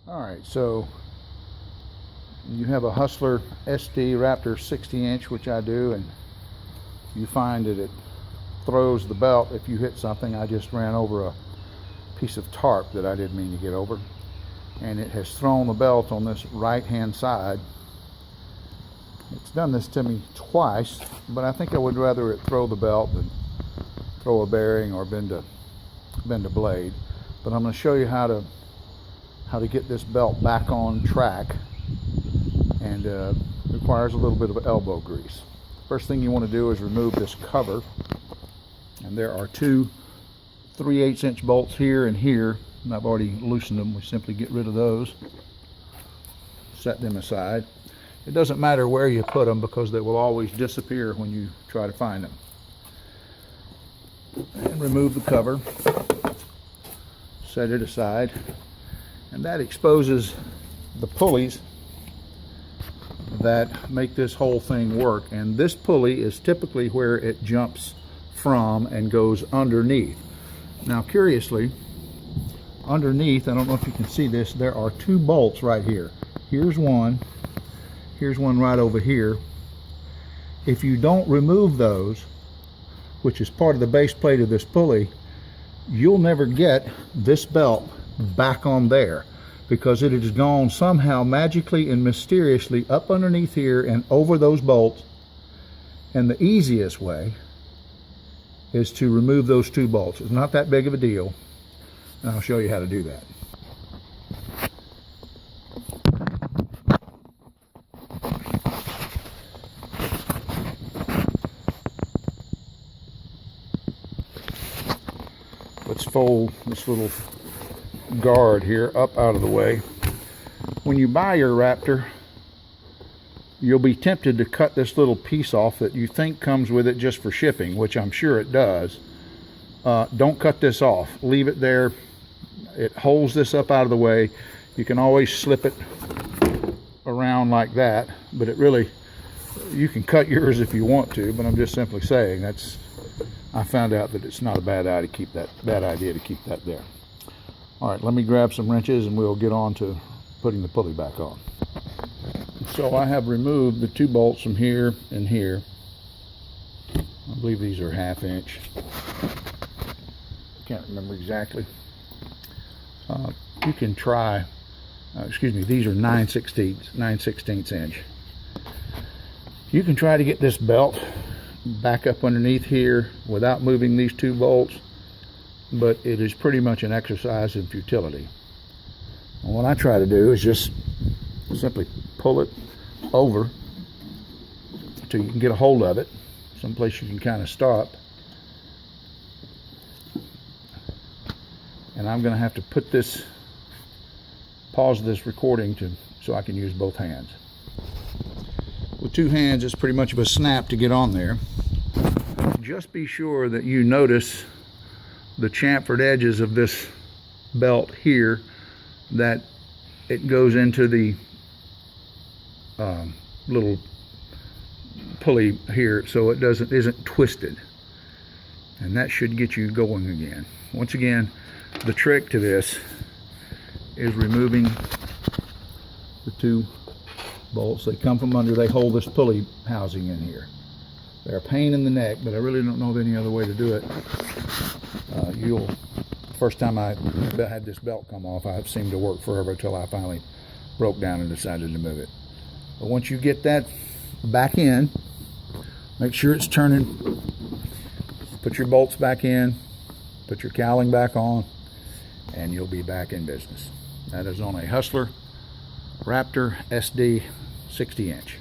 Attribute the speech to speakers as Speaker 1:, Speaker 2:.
Speaker 1: Alright, so you have a Hustler SD Raptor 60-inch, which I do, and you find that it throws the belt if you hit something. I just ran over a piece of tarp that I didn't mean to get over, and it has thrown the belt on this right hand side. It's done this to me twice, but I think I would rather it throw the belt than throw a bearing or bend a blade. But I'm going to show you how to get this belt back on track, and requires a little bit of elbow grease. First thing you want to do is remove this cover, and there are two 3/8" bolts here and here, and I've already loosened them. We simply get rid of those, set them aside. It doesn't matter where you put them because they will always disappear when you try to find them. And remove the cover, set it aside, and that exposes the pulleys that make this whole thing work. And this pulley is typically where it jumps from and goes underneath. Now curiously, underneath, I don't know if you can see this, there are two bolts right here. Here's one right over here. If you don't remove those, which is part of the base plate of this pulley, you'll never get this belt back on there, because it has gone somehow magically and mysteriously up underneath here and over those bolts. And the easiest way is to remove those two bolts. It's not that big of a deal, and I'll show you how to do that. Let's fold this little guard here up out of the way. When you buy your Raptor, you'll be tempted to cut this little piece off that you think comes with it just for shipping, which I'm sure it does. Don't cut this off. Leave it there. It holds this up out of the way. You can always slip it around like that, but it really, you can cut yours if you want to, but I'm just simply saying I found out that it's not a bad idea to keep that there. All right, let me grab some wrenches and we'll get on to putting the pulley back on. So I have removed the two bolts from here and here. I believe these are 1/2 inch. Can't remember exactly. You can try, these are 9/16 inch. You can try to get this belt back up underneath here without moving these two bolts, but it is pretty much an exercise in futility. And what I try to do is just simply pull it over until you can get a hold of it, someplace you can kind of stop. And I'm going to have to pause this recording so I can use both hands. With two hands, it's pretty much of a snap to get on there. Just be sure that you notice the chamfered edges of this belt here, that it goes into the little pulley here, so it isn't twisted, and that should get you going again. Once again, the trick to this is removing the two bolts. They come from under, they hold this pulley housing in here. They're a pain in the neck, but I really don't know of any other way to do it. First time I had this belt come off, it seemed to work forever until I finally broke down and decided to move it. But once you get that back in, make sure it's turning. Put your bolts back in, put your cowling back on, and you'll be back in business. That is on a Hustler Raptor SD 60-inch.